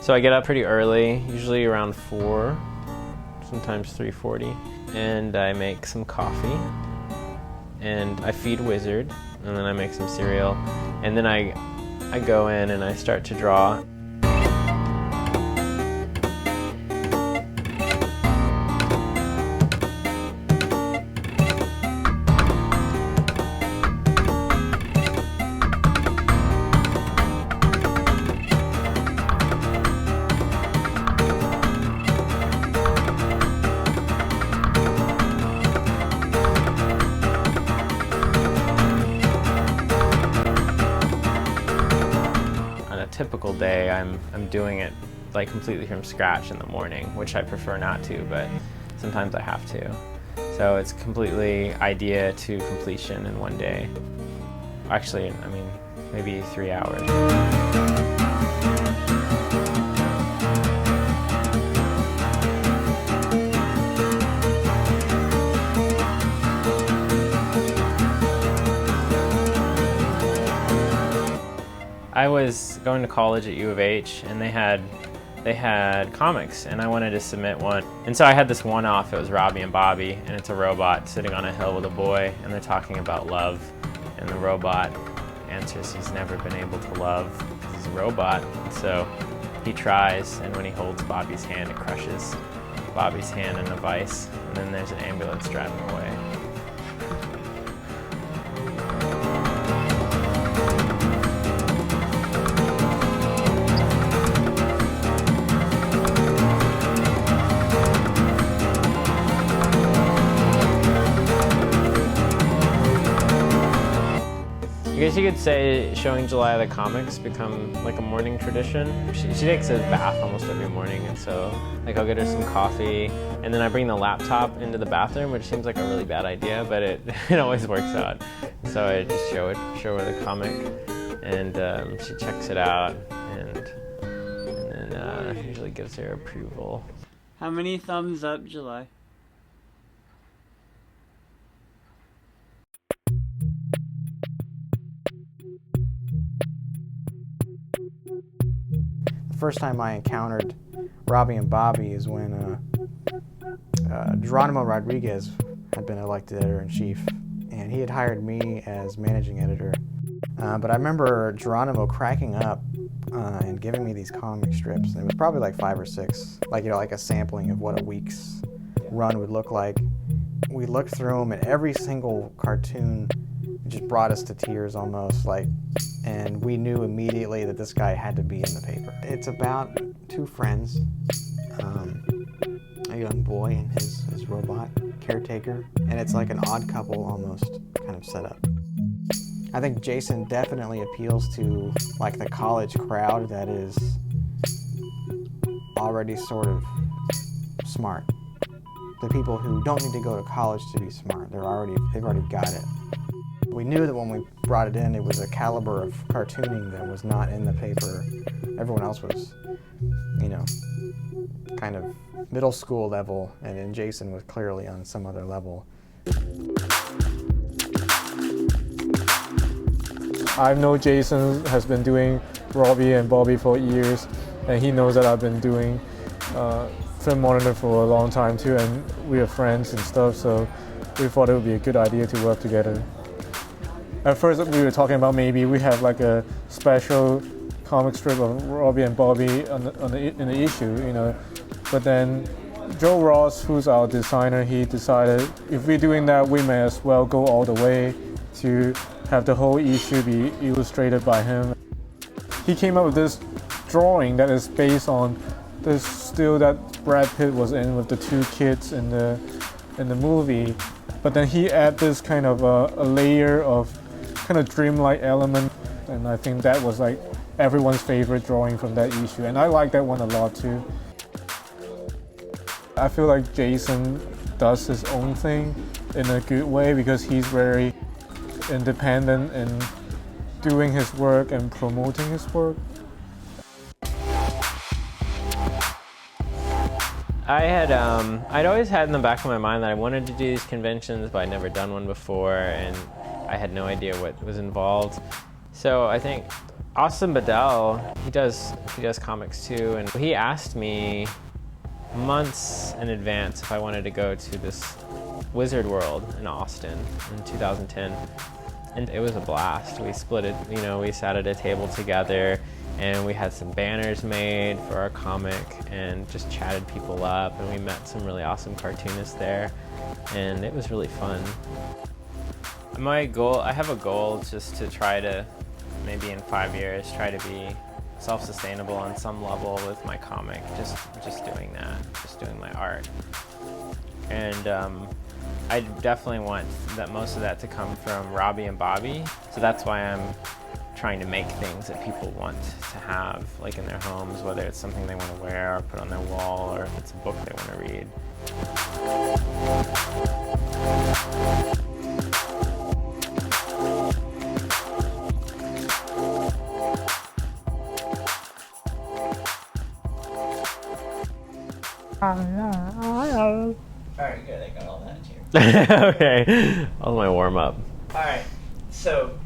So I get up pretty early, usually around 4, sometimes 3:40, and I make some coffee, and I feed Wizard, and then I make some cereal, and then I go in and I start to draw. Typical day, I'm doing it like completely from scratch in the morning, which I prefer not to, but sometimes I have to. So it's completely idea to completion in one day. Actually, I mean, maybe 3 hours. I was going to college at U of H, and they had comics, and I wanted to submit one. And so I had this one-off. It was Robbie and Bobby, and it's a robot sitting on a hill with a boy, and they're talking about love. And the robot answers he's never been able to love because he's a robot. And so he tries, and when he holds Bobby's hand, it crushes Bobby's hand in a vice, and then there's an ambulance driving away. I guess you could say showing July the comics become like a morning tradition. She takes a bath almost every morning, and so like I'll get her some coffee, and then I bring the laptop into the bathroom, which seems like a really bad idea, but it always works out. So I just show her the comic, and she checks it out, and then usually gives her approval. How many thumbs up, July? The first time I encountered Robbie and Bobby is when Geronimo Rodriguez had been elected editor-in-chief, and he had hired me as managing editor. But I remember Geronimo cracking up and giving me these comic strips, and it was probably like 5 or 6, like a sampling of what a week's run would look like. We looked through them, and every single cartoon just brought us to tears almost, and we knew immediately that this guy had to be in the paper. It's about 2 friends, a young boy and his robot caretaker, and it's like an Odd Couple almost kind of setup. I think Jason definitely appeals to like the college crowd that is already sort of smart. The people who don't need to go to college to be smart. They've already got it. We knew that when we brought it in, it was a caliber of cartooning that was not in the paper. Everyone else was, kind of middle school level, and then Jason was clearly on some other level. I know Jason has been doing Robbie and Bobby for years, and he knows that I've been doing Film Monitor for a long time too, and we are friends and stuff, so we thought it would be a good idea to work together. At first we were talking about maybe we have like a special comic strip of Robbie and Bobby in the issue, but then Joe Ross, who's our designer, he decided if we're doing that, we may as well go all the way to have the whole issue be illustrated by him. He came up with this drawing that is based on the still that Brad Pitt was in with the 2 kids in the movie, but then he added this kind of a layer of kind of dreamlike element, and I think that was like everyone's favorite drawing from that issue, and I like that one a lot too. I feel like Jason does his own thing in a good way because he's very independent in doing his work and promoting his work. I'd always had in the back of my mind that I wanted to do these conventions, but I'd never done one before, and I had no idea what was involved. So I think Austin Bedell, he does comics too, and he asked me months in advance if I wanted to go to this Wizard World in Austin in 2010. And it was a blast. We split it, you know, we sat at a table together and we had some banners made for our comic and just chatted people up, and we met some really awesome cartoonists there, and it was really fun. My goal, I have a goal just to try to, maybe in 5 years, try to be self-sustainable on some level with my comic, just doing that, just doing my art. And I definitely want that most of that to come from Robbie and Bobby, so that's why I'm trying to make things that people want to have, like in their homes, whether it's something they want to wear or put on their wall, or if it's a book they want to read. Alright, good. I got all that here. Okay, that was my warm-up. Alright, so